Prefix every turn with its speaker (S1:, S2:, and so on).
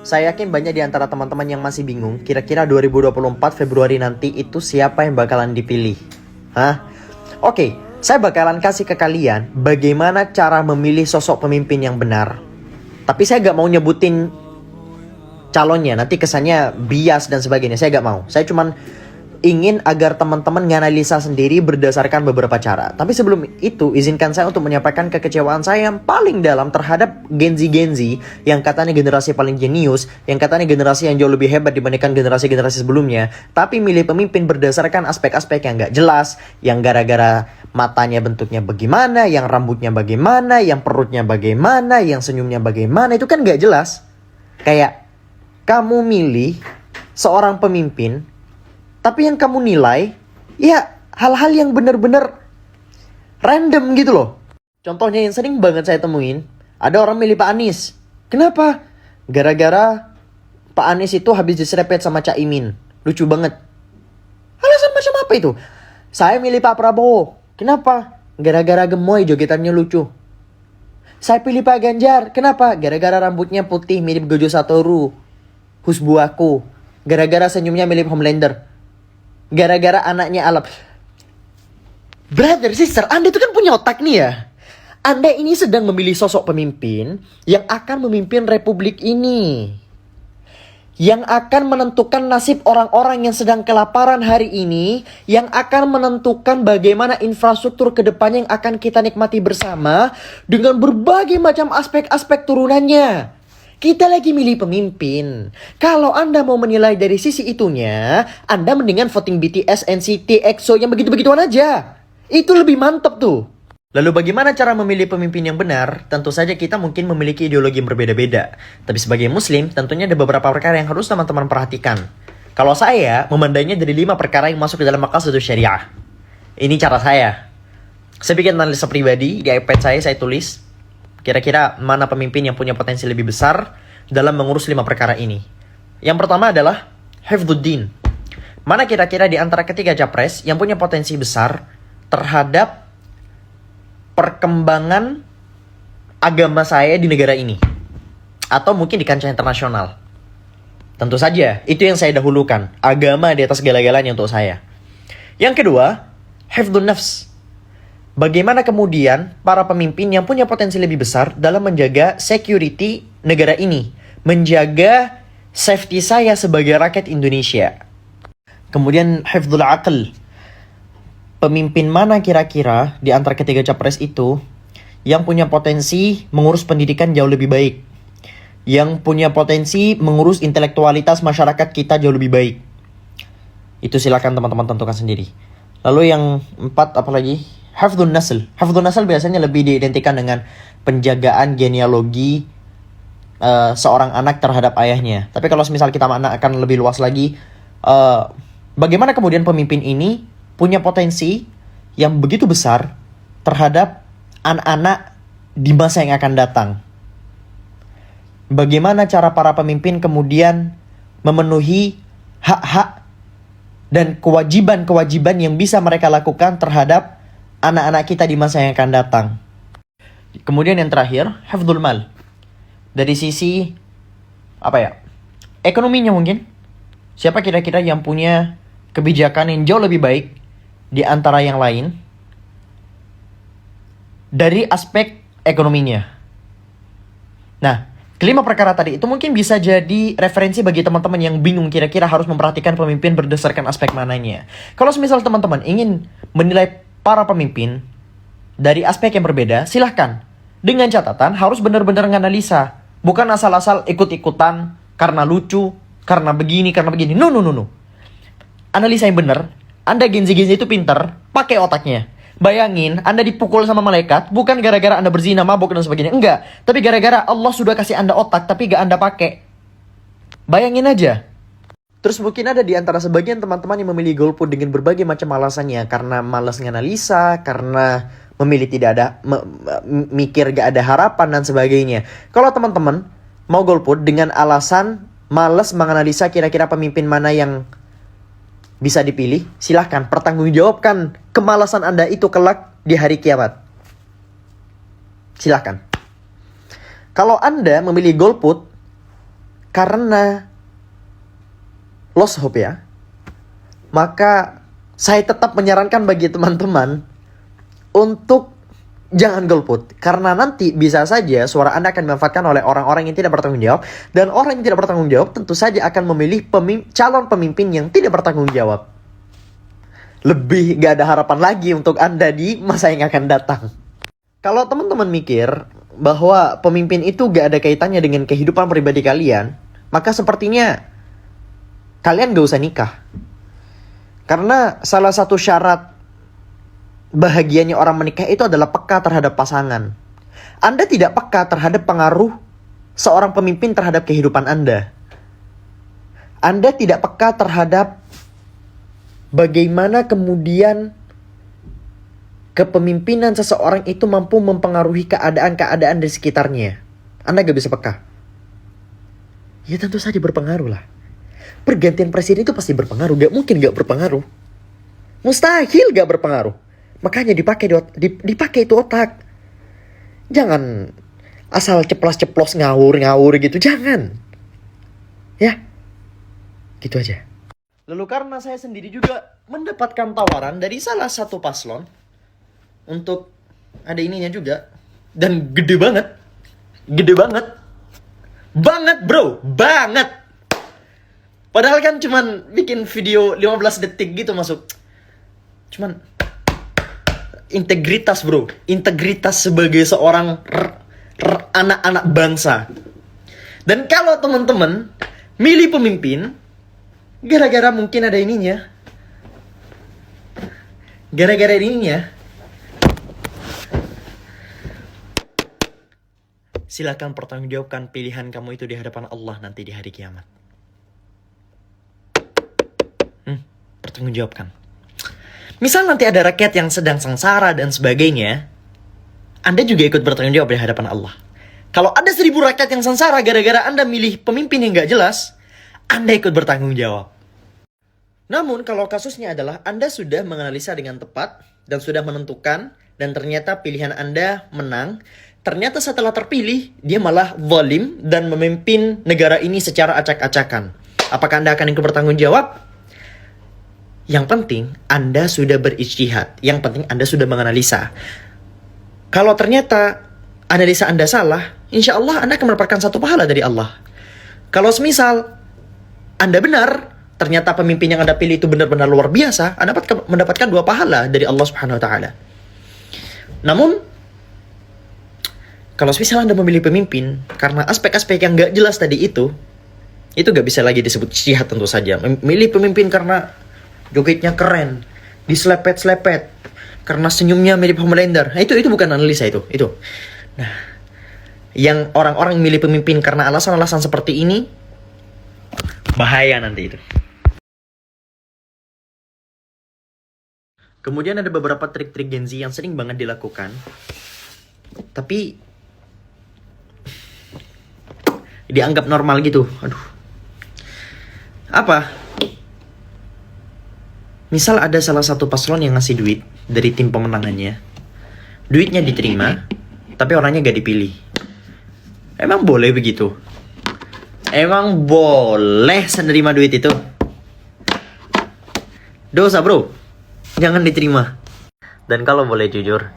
S1: Saya yakin banyak di antara teman-teman yang masih bingung, kira-kira 2024 Februari nanti itu siapa yang bakalan dipilih. Hah? Oke, saya bakalan kasih ke kalian bagaimana cara memilih sosok pemimpin yang benar. Tapi saya gak mau nyebutin calonnya, nanti kesannya bias dan sebagainya. Saya gak mau. Saya cuman ingin agar teman-teman nganalisa sendiri berdasarkan beberapa cara. Tapi sebelum itu, izinkan saya untuk menyampaikan kekecewaan saya yang paling dalam terhadap Gen Z yang katanya generasi paling jenius, yang katanya generasi yang jauh lebih hebat dibandingkan generasi-generasi sebelumnya, tapi milih pemimpin berdasarkan aspek-aspek yang gak jelas, yang gara-gara matanya bentuknya bagaimana, yang rambutnya bagaimana, yang perutnya bagaimana, yang senyumnya bagaimana, itu kan gak jelas. Kayak kamu milih seorang pemimpin, tapi yang kamu nilai, ya hal-hal yang benar-benar random gitu loh. Contohnya yang sering banget saya temuin, ada orang milih Pak Anies. Kenapa? Gara-gara Pak Anies itu habis diserepet sama Cak Imin. Lucu banget. Alasan macam apa itu? Saya milih Pak Prabowo. Kenapa? Gara-gara gemoy, jogetannya lucu. Saya pilih Pak Ganjar. Kenapa? Gara-gara rambutnya putih mirip Gojo Satoru, husbu aku. Gara-gara senyumnya mirip Homelander. Gara-gara anaknya Alap. Brother, sister, Anda itu kan punya otak nih ya. Anda ini sedang memilih sosok pemimpin yang akan memimpin republik ini, yang akan menentukan nasib orang-orang yang sedang kelaparan hari ini, yang akan menentukan bagaimana infrastruktur kedepannya yang akan kita nikmati bersama dengan berbagai macam aspek-aspek turunannya. Kita lagi milih pemimpin. Kalau Anda mau menilai dari sisi itunya, Anda mendingan voting BTS, NCT, EXO yang begitu-begituan aja. Itu lebih mantep tuh. Lalu bagaimana cara memilih pemimpin yang benar? Tentu saja kita mungkin memiliki ideologi yang berbeda-beda. Tapi sebagai muslim, tentunya ada beberapa perkara yang harus teman-teman perhatikan. Kalau saya, memandangnya dari 5 perkara yang masuk ke dalam maqasidus syariah. Ini cara saya. Saya bikin analisa pribadi, di iPad saya tulis kira-kira mana pemimpin yang punya potensi lebih besar dalam mengurus 5 perkara ini. Yang pertama adalah hifdzuddin. Mana kira-kira di antara ketiga capres yang punya potensi besar terhadap perkembangan agama saya di negara ini, atau mungkin di kancah internasional. Tentu saja, itu yang saya dahulukan. Agama di atas segala-galanya untuk saya. Yang kedua, hifdzun nafs. Bagaimana kemudian para pemimpin yang punya potensi lebih besar dalam menjaga security negara ini, menjaga safety saya sebagai rakyat Indonesia. Kemudian hifdzul aql. Pemimpin mana kira-kira di antara ketiga capres itu yang punya potensi mengurus pendidikan jauh lebih baik, yang punya potensi mengurus intelektualitas masyarakat kita jauh lebih baik. Itu silakan teman-teman tentukan sendiri. Lalu yang 4 apa lagi? Hafdzun nasl. Hafdzun nasl biasanya lebih diidentikan dengan penjagaan genealogi seorang anak terhadap ayahnya. Tapi kalau misal kita maknakan lebih luas lagi, bagaimana kemudian pemimpin ini punya potensi yang begitu besar terhadap anak-anak di masa yang akan datang. Bagaimana cara para pemimpin kemudian memenuhi hak-hak dan kewajiban-kewajiban yang bisa mereka lakukan terhadap anak-anak kita di masa yang akan datang. Kemudian yang terakhir, hifdzul mal. Dari sisi ekonominya mungkin. Siapa kira-kira yang punya kebijakan yang jauh lebih baik di antara yang lain dari aspek ekonominya. Nah, kelima perkara tadi itu mungkin bisa jadi referensi bagi teman-teman yang bingung kira-kira harus memperhatikan pemimpin berdasarkan aspek mananya. Kalau misal teman-teman ingin menilai para pemimpin dari aspek yang berbeda, silahkan. Dengan catatan harus benar-benar menganalisa. Bukan asal-asal ikut-ikutan karena lucu, karena begini. No. Analisa yang benar. Anda Gen Z itu pintar, pakai otaknya. Bayangin, Anda dipukul sama malaikat, bukan gara-gara Anda berzina, mabuk, dan sebagainya. Enggak, tapi gara-gara Allah sudah kasih Anda otak, tapi gak Anda pakai. Bayangin aja. Terus mungkin ada di antara sebagian teman-teman yang memilih golput dengan berbagai macam alasannya. Karena malas nganalisa, karena memilih tidak ada, mikir gak ada harapan dan sebagainya. Kalau teman-teman mau golput dengan alasan malas menganalisa kira-kira pemimpin mana yang bisa dipilih, silahkan pertanggungjawabkan kemalasan Anda itu kelak di hari kiamat. Silahkan. Kalau Anda memilih golput karena lost hope ya, maka saya tetap menyarankan bagi teman-teman untuk jangan golput. Karena nanti bisa saja suara Anda akan dimanfaatkan oleh orang-orang yang tidak bertanggung jawab. Dan orang yang tidak bertanggung jawab tentu saja akan memilih calon pemimpin yang tidak bertanggung jawab. Lebih gak ada harapan lagi untuk Anda di masa yang akan datang. Kalau teman-teman mikir bahwa pemimpin itu gak ada kaitannya dengan kehidupan pribadi kalian, maka sepertinya kalian gak usah nikah. Karena salah satu syarat bahagianya orang menikah itu adalah peka terhadap pasangan. Anda tidak peka terhadap pengaruh seorang pemimpin terhadap kehidupan Anda. Anda tidak peka terhadap bagaimana kemudian kepemimpinan seseorang itu mampu mempengaruhi keadaan-keadaan di sekitarnya. Anda gak bisa peka. Ya tentu saja berpengaruh lah. Pergantian presiden itu pasti berpengaruh. Gak mungkin gak berpengaruh. Mustahil gak berpengaruh. Makanya dipakai itu otak. Jangan asal ceplos-ceplos ngawur gitu. Jangan. Ya. Gitu aja. Lalu karena saya sendiri juga mendapatkan tawaran dari salah satu paslon untuk ada ininya juga. Dan gede banget. Gede banget. Banget bro. Banget. Padahal kan cuman bikin video 15 detik gitu masuk. Cuman integritas bro. Integritas sebagai seorang anak-anak bangsa. Dan kalau teman-teman milih pemimpin gara-gara mungkin ada ininya. Gara-gara ininya. Silakan pertanggungjawabkan pilihan kamu itu di hadapan Allah nanti di hari kiamat. Pertanggungjawabkan. Misal nanti ada rakyat yang sedang sengsara dan sebagainya, Anda juga ikut bertanggung jawab di hadapan Allah. Kalau ada 1000 rakyat yang sengsara gara-gara Anda milih pemimpin yang gak jelas, Anda ikut bertanggung jawab. Namun kalau kasusnya adalah Anda sudah menganalisa dengan tepat dan sudah menentukan dan ternyata pilihan Anda menang, ternyata setelah terpilih dia malah zalim dan memimpin negara ini secara acak-acakan. Apakah Anda akan ikut bertanggung jawab? Yang penting Anda sudah berijtihad. Yang penting Anda sudah menganalisa. Kalau ternyata analisa Anda salah, insya Allah Anda akan mendapatkan satu pahala dari Allah. Kalau semisal Anda benar, ternyata pemimpin yang Anda pilih itu benar-benar luar biasa, Anda mendapatkan 2 pahala dari Allah Subhanahu Wa Taala. Namun kalau semisal Anda memilih pemimpin karena aspek-aspek yang gak jelas tadi itu gak bisa lagi disebut ijtihad tentu saja. Memilih pemimpin karena jogetnya keren, diselepet-selepet, karena senyumnya mirip Homelander. Nah, itu bukan analisa itu. Nah, yang orang-orang milih pemimpin karena alasan-alasan seperti ini, bahaya nanti itu. Kemudian ada beberapa trik-trik Gen Z yang sering banget dilakukan, tapi dianggap normal gitu. Aduh. Apa? Misal ada salah satu paslon yang ngasih duit dari tim pemenangannya. Duitnya diterima, tapi orangnya gak dipilih. Emang boleh begitu? Emang boleh menerima duit itu? Dosa bro, jangan diterima. Dan kalau boleh jujur,